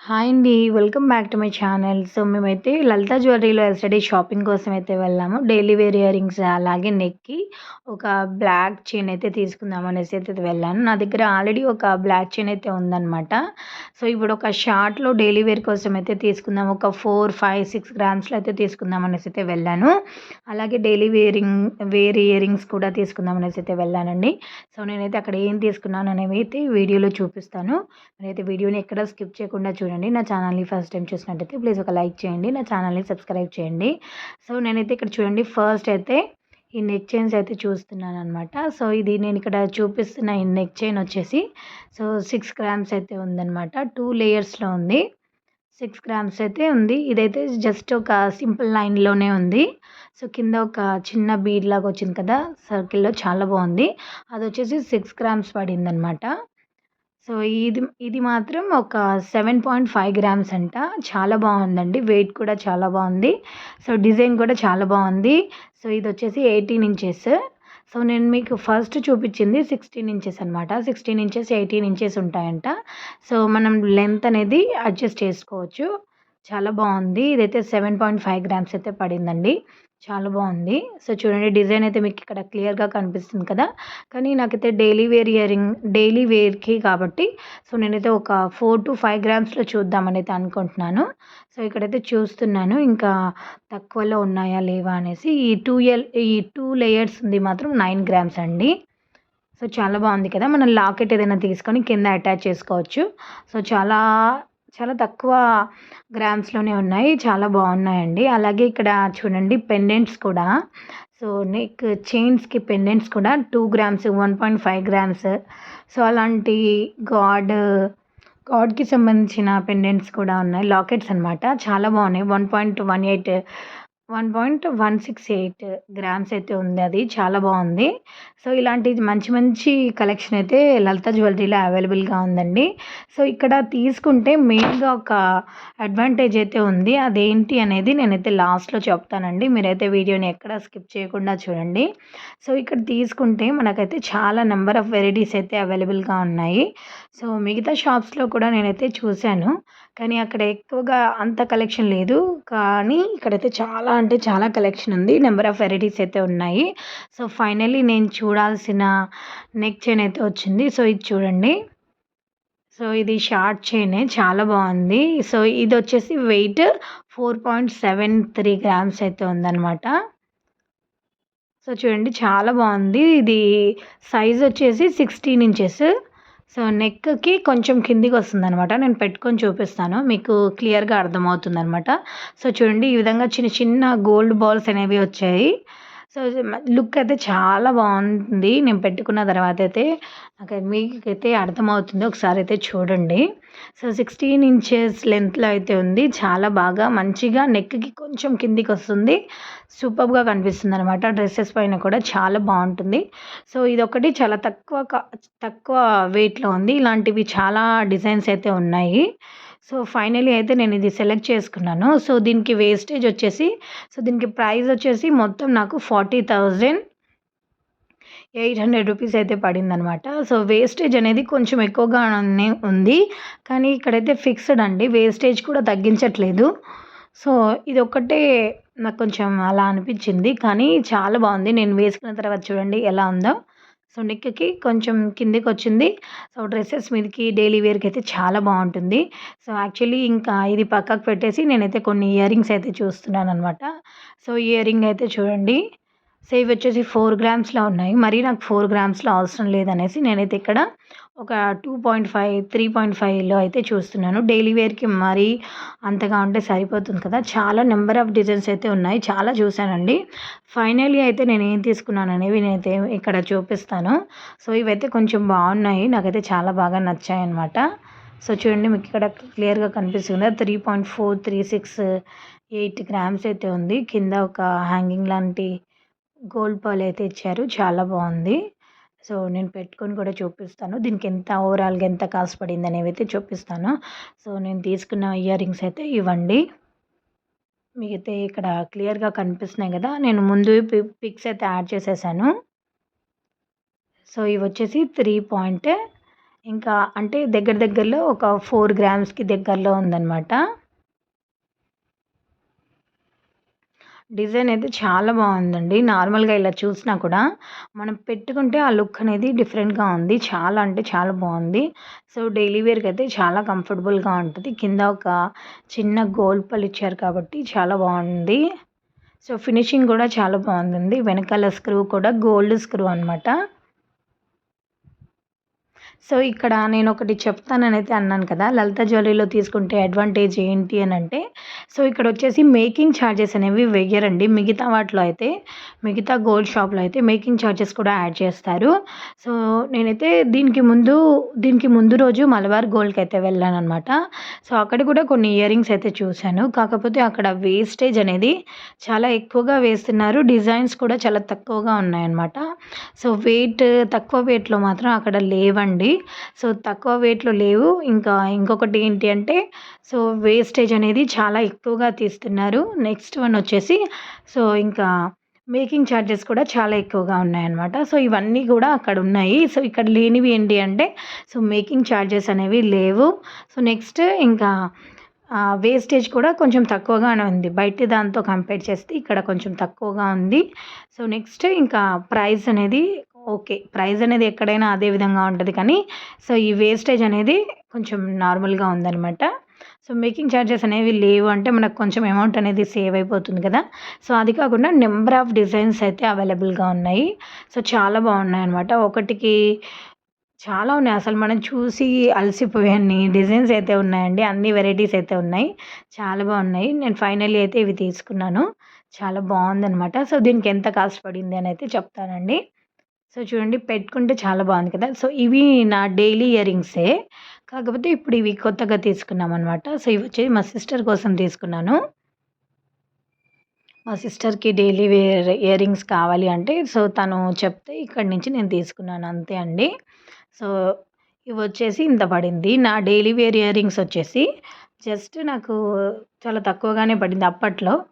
Hi అండి. Welcome back to my channel. So, మేమైతే లలిత జ్యువెలరీలో yesterday shopping కోసం అయితే వెళ్ళాము. డైలీ వేర్ ఇయర్ రింగ్స్ అలాగే నెక్‌కి ఒక బ్లాక్ చైన్ అయితే తీసుకుందాం అనేసి అయితే వెళ్ళాను. నా దగ్గర ఆల్రెడీ ఒక బ్లాక్ చైన్ అయితే ఉందనమాట. సో, ఇప్పుడు ఒక షార్ట్‌లో డైలీ వేర్ కోసం అయితే తీసుకుందాం. ఒక 4, 5, 6 గ్రామ్స్‌లో అయితే తీసుకుందాం అనేసి అయితే వెళ్ళాను. అలాగే డైలీ వేర్ ఇయర్ రింగ్స్ కూడా తీసుకుందాం అనేసి అయితే వెళ్ళానండి. సో, నేనైతే అక్కడ ఏం తీసుకున్నాను అనేవి అయితే వీడియోలో చూపిస్తాను. మీరైతే వీడియోని ఎక్కడ స్కిప్ చేయకుండా చూడండి. నా ఛానల్‌ని ఫస్ట్ టైం చూసినట్టయితే ప్లీజ్ ఒక లైక్ చేయండి. నా ఛానల్‌ని సబ్స్క్రైబ్ చేయండి. సో, నేనైతే ఇక్కడ చూడండి ఫస్ట్ అయితే ఈ నెక్ చైన్స్ అయితే చూస్తున్నాననమాట. సో, ఇది నేను ఇక్కడ చూపిస్తున్న ఈ నెక్ చైన్ వచ్చేసి 6 గ్రామ్స్ అయితే ఉందనమాట. 2 లేయర్స్‌లో ఉంది. 6 గ్రామ్స్ అయితే ఉంది. ఇదైతే జస్ట్ ఒక సింపుల్ లైన్‌లోనే ఉంది. సో, కింద ఒక చిన్న బీడ్ లాగా వచ్చింది కదా! సర్కిల్‌లో చాలా బావుంది. అదొచ్చేసి 6 గ్రామ్స్ పడిందనమాట. సో, ఇది మాత్రం ఒక 7.5 గ్రామ్స్ అంట. చాలా బావుందండి. వెయిట్ కూడా చాలా బావుంది. సో, డిజైన్ కూడా చాలా బావుంది. So, ఇదొచ్చేసి 18 inches. సో, నేను మీకు ఫస్ట్ చూపించింది 16 ఇంచెస్ అనమాట. 16 ఇంచెస్, 18 ఇంచెస్ ఉంటాయంట. సో, మనం లెంత్ అనేది అడ్జస్ట్ చేసుకోవచ్చు. చాలా బావుంది. ఇదైతే 7.5 గ్రామ్స్ అయితే పడిందండి. చాలా బావుంది. సో, చూడండి డిజైన్ అయితే మీకు ఇక్కడ క్లియర్‌గా కనిపిస్తుంది కదా! కానీ నాకైతే డైలీ వేర్‌కి కాబట్టి సో, నేనైతే ఒక 4-5 గ్రామ్స్‌లో చూద్దామనైతే అనుకుంటున్నాను. సో, ఇక్కడైతే చూస్తున్నాను ఇంకా తక్కువలో ఉన్నాయా లేవా అనేసి. ఈ 2 లేయర్స్ ఉంది మాత్రం 9 గ్రామ్స్ అండి. సో, చాలా బావుంది కదా! మనం లాకెట్ ఏదైనా తీసుకొని కింద అటాచ్ చేసుకోవచ్చు. సో, చాలా చాలా తక్కువ గ్రామ్స్‌లోనే ఉన్నాయి. చాలా బావున్నాయండి. అలాగే ఇక్కడ చూడండి పెండెంట్స్ కూడా సో, నెక్ చైన్స్‌కి పెండెంట్స్ కూడా 2 గ్రామ్స్, 1.5 గ్రామ్స్ సో, అలాంటి గాడ్‌కి సంబంధించిన పెండెంట్స్ కూడా ఉన్నాయి. లాకెట్స్ అనమాట. చాలా బావున్నాయి. 1.168 గ్రామ్స్ అయితే ఉంది అది. చాలా బావుంది. సో, ఇలాంటి మంచి మంచి కలెక్షన్ అయితే లలిత జ్యువెలరీలో అవైలబుల్‌గా ఉందండి. సో, ఇక్కడ తీసుకుంటే మెయిన్‌గా ఒక అడ్వాంటేజ్ అయితే ఉంది. అదేంటి అనేది నేనైతే లాస్ట్‌లో చెప్తానండి. మీరైతే వీడియోని ఎక్కడ స్కిప్ చేయకుండా చూడండి. సో, ఇక్కడ తీసుకుంటే మనకైతే చాలా నంబర్ ఆఫ్ వెరైటీస్ అయితే అవైలబుల్‌గా ఉన్నాయి. సో, మిగతా షాప్స్‌లో కూడా నేనైతే చూసాను. కానీ అక్కడ ఎక్కువగా అంత కలెక్షన్ లేదు. కానీ ఇక్కడైతే చాలా అంటే చాలా కలెక్షన్ ఉంది. నంబర్ ఆఫ్ వెరైటీస్ అయితే ఉన్నాయి. సో, ఫైనల్లీ నేను చూడాల్సిన నెక్ చైన్ అయితే వచ్చింది. సో, ఇది చూడండి. సో, ఇది షార్ట్ చైనే చాలా బావుంది. సో, ఇదొచ్చేసి వెయిట్ 4.73 గ్రామ్స్ అయితే ఉందనమాట. సో, చూడండి చాలా బావుంది. ఇది సైజ్ వచ్చేసి 16 ఇంచెస్. సో, నెక్‌కి కొంచెం కిందికొస్తుందనమాట. నేను పెట్టుకొని చూపిస్తాను. మీకు క్లియర్‌గా అర్థమవుతుందనమాట. సో, చూడండి ఈ విధంగా చిన్న చిన్న గోల్డ్ బాల్స్ అనేవి వచ్చాయి. సో, లుక్ అయితే చాలా బావుంది. నేను పెట్టుకున్న తర్వాతయితే మీకైతే అర్థమవుతుంది. ఒకసారైతే చూడండి. సో, 16 ఇంచెస్ లెంగ్త్‌లో అయితే ఉంది. చాలా బాగా మంచిగా నెక్‌కి కొంచెం కిందికొస్తుంది. సూపర్బ్‌గా కనిపిస్తుందనమాట. డ్రెసెస్ పైన కూడా చాలా బావుంటుంది. సో, ఇదొకటి చాలా తక్కువ వెయిట్‌లో ఉంది. ఇలాంటివి చాలా డిజైన్స్ అయితే ఉన్నాయి. సో, ఫైనల్లీ అయితే నేనిది సెలెక్ట్ చేసుకున్నాను. సో, దీనికి వేస్టేజ్ వచ్చేసి దీనికి ప్రైస్ వచ్చేసి మొత్తం నాకు 40,800 రూపీస్ అయితే పడిందనమాట. సో, వేస్టేజ్ అనేది కొంచెం ఎక్కువగానే ఉంది. కానీ ఇక్కడైతే ఫిక్స్‌డ్ అండి. వేస్టేజ్ కూడా తగ్గించట్లేదు. సో, ఇదొక్కటే నాకు కొంచెం అలా అనిపించింది. కానీ చాలా బావుంది. నేను వేసుకున్న తర్వాత చూడండి ఎలా ఉందో. సో, నెక్‌కి కొంచెం కిందకొచ్చింది. సో, డ్రెసెస్ మీదకి డైలీ వేర్‌కైతే చాలా బావుంటుంది. సో, యాక్చువల్లీ ఇంకా ఇది పక్కకు పెట్టేసి నేనైతే కొన్ని ఇయర్ రింగ్స్ అయితే చూస్తున్నాననమాట. సో, ఇయర్ రింగ్ అయితే చూడండి. సో, ఇవొచ్చేసి 4 గ్రామ్స్‌లో ఉన్నాయి. మరీ నాకు 4 గ్రామ్స్‌లో అవసరం లేదనేసి నేనైతే ఇక్కడ ఒక 2.5, 3.5లో అయితే చూస్తున్నాను. డైలీ వేర్‌కి మరీ అంతగా ఉంటే సరిపోతుంది కదా! చాలా నంబర్ ఆఫ్ డిజైన్స్ అయితే ఉన్నాయి. చాలా చూసానండి. ఫైనల్లీ అయితే నేనేం తీసుకున్నాననేవి నేనైతే ఇక్కడ చూపిస్తాను. సో, ఇవైతే కొంచెం బావున్నాయి. నాకైతే చాలా బాగా నచ్చాయన్నమాట. సో, చూడండి మీకిక్కడ క్లియర్‌గా కనిపిస్తుందా? 3.436 గ్రామ్స్ అయితే ఉంది. కింద ఒక హ్యాంగింగ్ లాంటి గోల్డ్ పర్ల్ అయితే ఇచ్చారు. చాలా బావుంది. సో, నేను పెట్టుకొని కూడా చూపిస్తాను. దీనికి ఓవరాల్‌గా ఎంత కాస్ట్ పడిందనేవైతే చూపిస్తాను. సో, నేను తీసుకున్న ఇయర్ రింగ్స్ అయితే ఇవండి. మీకైతే ఇక్కడ క్లియర్‌గా కనిపిస్తున్నాయి గదా! నేను ముందు పిక్స్ అయితే యాడ్ చేసేసాను. సో, ఇవొచ్చేసి 3 పాయింట్ ఇంకా అంటే దగ్గరలో ఒక 4 గ్రామ్స్‌కి దగ్గరలో ఉందనమాట. డిజైన్ అయితే చాలా బావుందండి. నార్మల్‌గా ఇలా చూసినా కూడా మనం పెట్టుకుంటే ఆ లుక్ అనేది డిఫరెంట్‌గా ఉంది. చాలా అంటే చాలా బావుంది. సో, డైలీ వేర్‌కైతే చాలా కంఫర్టబుల్‌గా ఉంటది. కింద ఒక చిన్న గోల్డ్ పల్ ఇచ్చారు కాబట్టి చాలా బావుంది. సో, ఫినిషింగ్ కూడా చాలా బావుందండి. వెనకాల స్క్రూ కూడా గోల్డ్ స్క్రూ అనమాట. సో, ఇక్కడ నేనొకటి చెప్తాననైతే అన్నాను కదా! లలిత జ్యువెల్లరీలో తీసుకుంటే అడ్వాంటేజ్ ఏంటి అనంటే, సో, ఇక్కడొచ్చేసి మేకింగ్ ఛార్జెస్ అనేవి వెయ్యరండి. మిగతా వాటిలో అయితే, మిగతా గోల్డ్ షాప్‌లో అయితే మేకింగ్ ఛార్జెస్ కూడా యాడ్ చేస్తారు. సో, నేనైతే దీనికి ముందు రోజు మలబార్ గోల్డ్‌కైతే వెళ్ళాననమాట. సో, అక్కడ కూడా కొన్ని ఇయర్ రింగ్స్ అయితే చూశాను. కాకపోతే అక్కడ వేస్టేజ్ అనేది చాలా ఎక్కువగా వేస్తున్నారు. డిజైన్స్ కూడా చాలా తక్కువగా ఉన్నాయన్నమాట. సో, తక్కువ వెయిట్‌లో మాత్రం అక్కడ లేవండి. సో, తక్కువ వెయిట్‌లో లేవు. ఇంకా ఇంకొకటి ఏంటి అంటే, సో, వేస్టేజ్ అనేది చాలా ఎక్కువగా తీస్తున్నారు. నెక్స్ట్ వన్ వచ్చేసి సో, ఇంకా మేకింగ్ ఛార్జెస్ కూడా చాలా ఎక్కువగా ఉన్నాయన్నమాట. సో, ఇవన్నీ కూడా అక్కడున్నాయి. సో, ఇక్కడ లేనివి ఏంటి అంటే, సో, మేకింగ్ ఛార్జెస్ అనేవి లేవు. సో, నెక్స్ట్ ఇంకా వేస్టేజ్ కూడా కొంచెం తక్కువగానే ఉంది. బయట దాంతో కంపేర్ చేస్తే ఇక్కడ కొంచెం తక్కువగా ఉంది. సో, నెక్స్ట్ ఇంకా ప్రైస్ అనేది ఓకే. ప్రైస్ అనేది ఎక్కడైనా అదే విధంగా ఉంటది కానీ, సో, ఈ వేస్టేజ్ అనేది కొంచెం నార్మల్‌గా ఉందనమాట. సో, మేకింగ్ ఛార్జెస్ అనేవి లేవు అంటే మనకు కొంచెం అమౌంట్ అనేది సేవ్ అయిపోతుంది కదా! సో, అది కాకుండా నంబర్ ఆఫ్ డిజైన్స్ అయితే అవైలబుల్‌గా ఉన్నాయి. సో, చాలా బాగున్నాయన్నమాట. ఒకటికి చాలా ఉన్నాయి. అసలు మనం చూసి అలసిపోయేన్ని డిజైన్స్ అయితే ఉన్నాయండి. అన్ని వెరైటీస్ అయితే ఉన్నాయి. చాలా బాగున్నాయి. నేను ఫైనల్లీ అయితే ఇవి తీసుకున్నాను. చాలా బావుందనమాట. సో, దీనికి ఎంత కాస్ట్ పడింది అని అయితే చెప్తానండి. సో, చూడండి పెట్టుకుంటే చాలా బావుంది కదా! సో, ఇవి నా డైలీ ఇయర్ రింగ్సే. కాకపోతే ఇప్పుడు ఇవి కొత్తగా తీసుకున్నామనమాట. సో, ఇవొచ్చేసి మా సిస్టర్ కోసం తీసుకున్నాను. మా సిస్టర్‌కి డైలీ వేర్ ఇయర్ రింగ్స్ కావాలి అంటే, సో, తను చెప్తే ఇక్కడి నుంచి నేను తీసుకున్నాను అంతే అండి. సో, ఇవొచ్చేసి ఇంత పడింది. నా డైలీ వేర్ ఇయర్ రింగ్స్ వచ్చేసి జస్ట్ నాకు చాలా తక్కువగానే పడింది అప్పట్లో.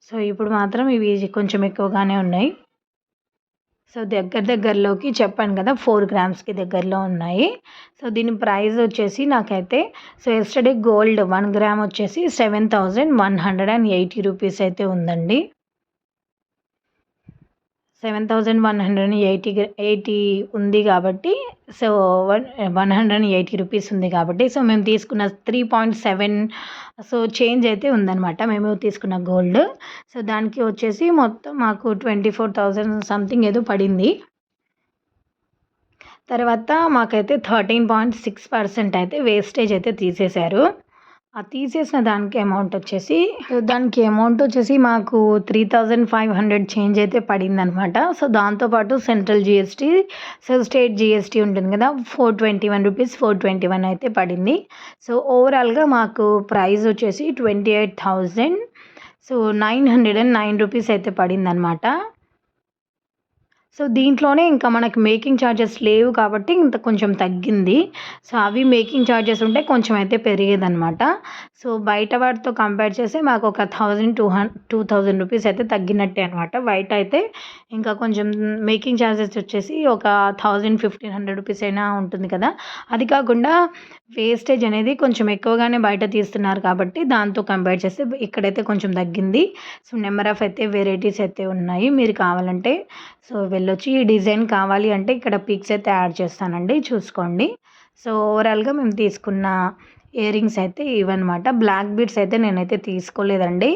సో, ఇప్పుడు మాత్రం ఇవి కొంచెం ఎక్కువగానే ఉన్నాయి. సో, దగ్గరలోకి చెప్పాను కదా! 4 గ్రామ్స్‌కి దగ్గరలో ఉన్నాయి. సో, దీని ప్రైస్ వచ్చేసి నాకైతే సో, యెస్టర్‌డే గోల్డ్ 1 గ్రామ్ వచ్చేసి 7,180 రూపీస్ అయితే ఉందండి. 7,180 ఉంది కాబట్టి సో, 180 రూపీస్ ఉంది కాబట్టి సో, మేము తీసుకున్న 3.7 సో, చేంజ్ అయితే ఉందనమాట. మేము తీసుకున్న గోల్డ్. సో, దానికి వచ్చేసి మొత్తం మాకు 24,000 సంథింగ్ ఏదో పడింది. తర్వాత మాకైతే 13.6% అయితే వేస్టేజ్ అయితే తీసేశారు. ఆ తీసేసిన దానికి అమౌంట్ వచ్చేసి మాకు 3,500 చేంజ్ అయితే పడిందనమాట. సో, దాంతో పాటు central GST, so, state GST ఉంటుంది కదా! 421 రూపీస్, 421 అయితే పడింది. సో, ఓవరాల్‌గా మాకు ప్రైస్ వచ్చేసి 28,000 సో, 909 రూపీస్ అయితే పడిందనమాట. సో, దీంట్లోనే ఇంకా మనకి మేకింగ్ ఛార్జెస్ లేవు కాబట్టి ఇంత కొంచెం తగ్గింది. సో, అవి మేకింగ్ ఛార్జెస్ ఉంటే కొంచెం అయితే పెరిగేదనమాట. సో, బయట వాటితో కంపేర్ చేస్తే మాకొక 2,000 రూపీస్ అయితే తగ్గినట్టే అనమాట. బయట అయితే ఇంకా కొంచెం మేకింగ్ ఛార్జెస్ వచ్చేసి ఒక 1,000, 1,500 రూపీస్ అయినా ఉంటుంది కదా! అది కాకుండా వేస్టేజ్ అనేది కొంచెం ఎక్కువగానే బయట తీస్తున్నారు కాబట్టి దాంతో కంపేర్ చేస్తే ఇక్కడైతే కొంచెం తగ్గింది. సో, నంబర్ ఆఫ్ అయితే వెరైటీస్ అయితే ఉన్నాయి. మీరు కావాలంటే సో, వెళ్ళొచ్చి ఈ డిజైన్ కావాలి అంటే ఇక్కడ పిక్స్ అయితే యాడ్ చేస్తానండి చూసుకోండి. సో, ఓవరాల్‌గా మేము తీసుకున్న ఇయర్ రింగ్స్ అయితే ఇవన్నమాట. బ్లాక్ బీడ్స్ అయితే నేనైతే తీసుకోలేదండి.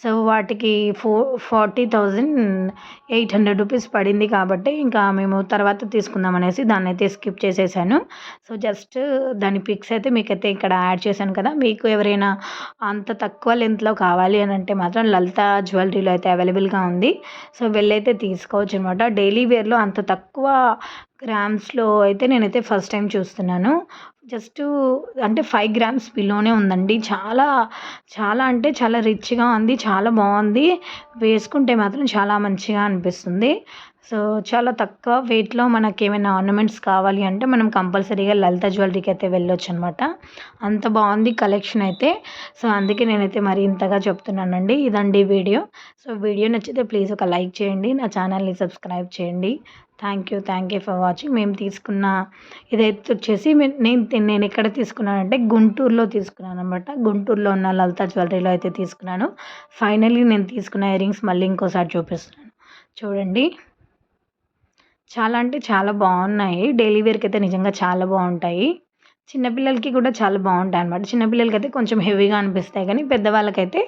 సో, వాటికి 40,800 రూపీస్ పడింది కాబట్టి ఇంకా మేము తర్వాత తీసుకుందాం అనేసి దాన్నైతే స్కిప్ చేసేసాను. సో, జస్ట్ దాని పిక్స్ అయితే మీకైతే ఇక్కడ యాడ్ చేశాను కదా! మీకు ఎవరైనా అంత తక్కువ లెంత్‌లో కావాలి అనంటే మాత్రం లలిత జ్యువెల్లరీలో అయితే అవైలబుల్‌గా ఉంది. సో, వెళ్ళైతే తీసుకోవచ్చనమాట. డైలీ వేర్‌లో అంత తక్కువ గ్రామ్స్‌లో అయితే నేనైతే ఫస్ట్ టైమ్ చూస్తున్నాను. జస్టు అంటే 5 గ్రామ్స్ బిలోనే ఉందండి. చాలా అంటే చాలా రిచ్‌గా ఉంది. చాలా బావుంది. వేసుకుంటే మాత్రం చాలా మంచిగా అనిపిస్తుంది. సో, చాలా తక్కువ వెయిట్‌లో మనకేమైనా ఆర్నమెంట్స్ కావాలి అంటే మనం కంపల్సరీగా లలిత జ్యువెలరీకైతే వెళ్ళొచ్చనమాట. అంత బావుంది కలెక్షన్ అయితే. సో, అందుకే నేనైతే మరి ఇంతగా చెప్తున్నానండి. ఇదండి వీడియో. సో, వీడియో నచ్చితే ప్లీజ్ ఒక లైక్ చేయండి. నా ఛానల్‌ని సబ్స్క్రైబ్ చేయండి. Thank you for watching. మేము తీసుకున్న ఇదైతే వచ్చేసి నేనెక్కడ తీసుకున్నానంటే గుంటూరులో తీసుకున్నాననమాట. గుంటూరులో ఉన్న లలిత జ్యువెలరీలో అయితే తీసుకున్నాను. ఫైనల్లీ నేను తీసుకున్న ఇయరింగ్స్ మళ్ళీ ఇంకోసారి చూపిస్తున్నాను. చూడండి. చాలా అంటే చాలా బావున్నాయి. డైలీ వేర్‌కైతే నిజంగా చాలా బావుంటాయి. చిన్న పిల్లలకి కూడా చాలా బావుంటాయన్నమాట. చిన్న పిల్లలకైతే కొంచెం హెవీగా అనిపిస్తాయి కానీ పెద్దవాళ్ళకైతే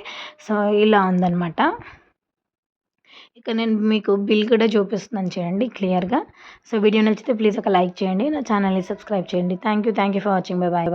సో, ఇలా ఉందనమాట. ఇక నేను మీకు బిల్ కూడా చూపిస్తున్నాను చూడండి క్లియర్‌గా. సో, వీడియో నచ్చితే ప్లీజ్ ఒక లైక్ చేయండి. నా ఛానల్‌ని సబ్స్క్రైబ్ చేయండి. Thank you for watching. By.